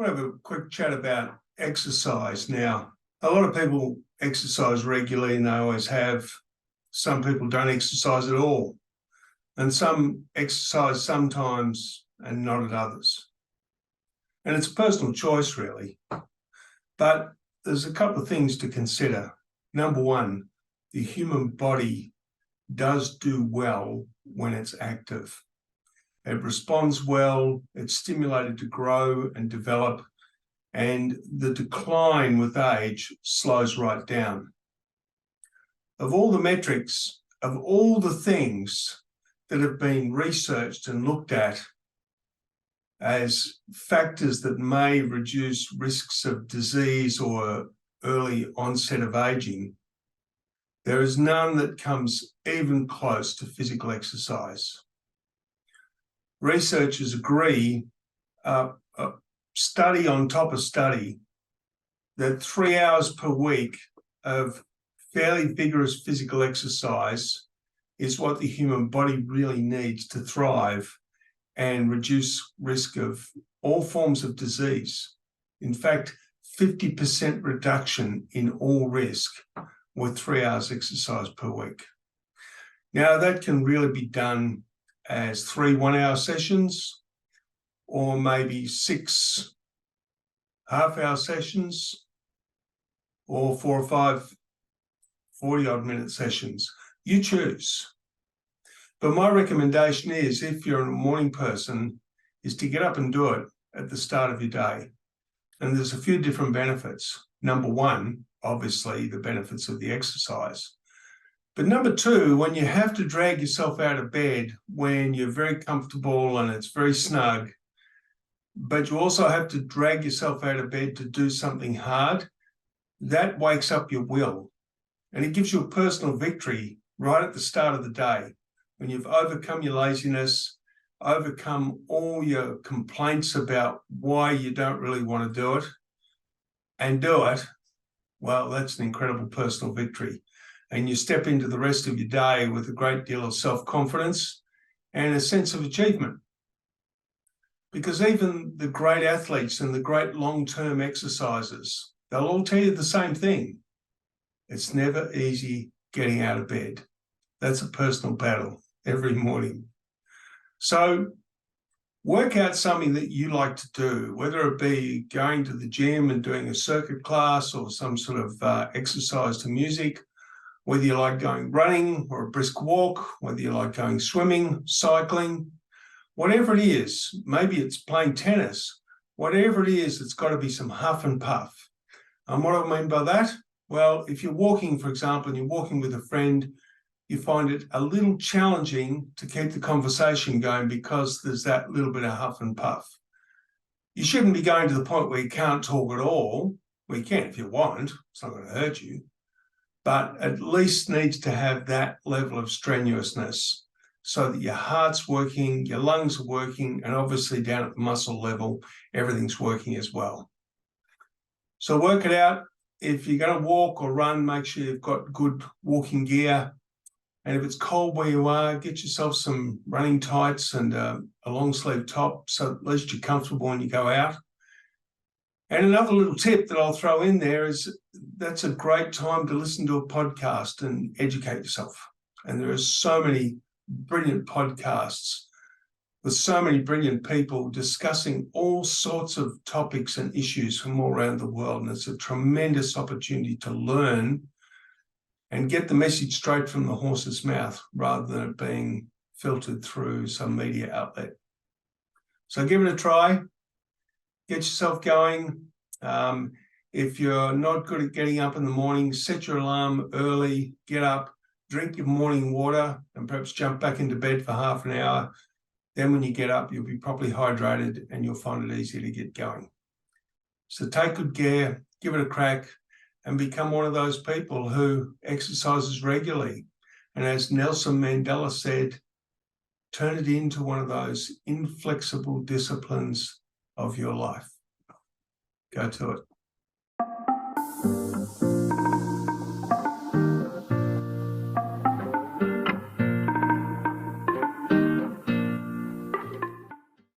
to have a quick chat about exercise. Now, a lot of people exercise regularly and they always have. Some people don't exercise at all. And some exercise sometimes and not at others. And it's a personal choice, really. But there's a couple of things to consider. Number one, the human body does do well when it's active. It responds well, it's stimulated to grow and develop, and the decline with age slows right down. Of all the metrics, of all the things that have been researched and looked at as factors that may reduce risks of disease or early onset of aging, there is none that comes even close to physical exercise. Researchers agree, study on top of study, that 3 hours per week of fairly vigorous physical exercise is what the human body really needs to thrive and reduce risk of all forms of disease. In fact, 50% reduction in all risk with 3 hours exercise per week. Now, that can really be done as 3 one-hour sessions, or maybe 6 half-hour sessions, or 4 or 5 40-odd minute sessions. You choose. But my recommendation is, if you're a morning person, is to get up and do it at the start of your day. And there's a few different benefits. Number one, obviously, the benefits of the exercise. But number two, when you have to drag yourself out of bed when you're very comfortable and it's very snug, but you also have to drag yourself out of bed to do something hard, that wakes up your will. And it gives you a personal victory right at the start of the day, when you've overcome your laziness, overcome all your complaints about why you don't really want to do it, and do it. Well, that's an incredible personal victory. And you step into the rest of your day with a great deal of self-confidence and a sense of achievement. Because even the great athletes and the great long-term exercisers, they'll all tell you the same thing. It's never easy getting out of bed. That's a personal battle every morning. So work out something that you like to do, whether it be going to the gym and doing a circuit class or some sort of exercise to music, whether you like going running or a brisk walk, whether you like going swimming, cycling, whatever it is, maybe it's playing tennis, whatever it is, it's got to be some huff and puff. And what do I mean by that? Well, if you're walking, for example, and you're walking with a friend, you find it a little challenging to keep the conversation going because there's that little bit of huff and puff. You shouldn't be going to the point where you can't talk at all. Well, you can if you want, it's not going to hurt you, but at least needs to have that level of strenuousness so that your heart's working, your lungs are working, and obviously down at the muscle level, everything's working as well. So work it out. If you're going to walk or run, make sure you've got good walking gear. And if it's cold where you are, get yourself some running tights and a long sleeve top so at least you're comfortable when you go out. And another little tip that I'll throw in there is that's a great time to listen to a podcast and educate yourself. And there are so many brilliant podcasts with so many brilliant people discussing all sorts of topics and issues from all around the world. And it's a tremendous opportunity to learn and get the message straight from the horse's mouth rather than it being filtered through some media outlet. So give it a try. Get yourself going. If you're not good at getting up in the morning, set your alarm early, get up, drink your morning water, and perhaps jump back into bed for half an hour. Then when you get up, you'll be properly hydrated and you'll find it easy to get going. So take good care, give it a crack, and become one of those people who exercises regularly. And as Nelson Mandela said, turn it into one of those inflexible disciplines of your life. Go to it.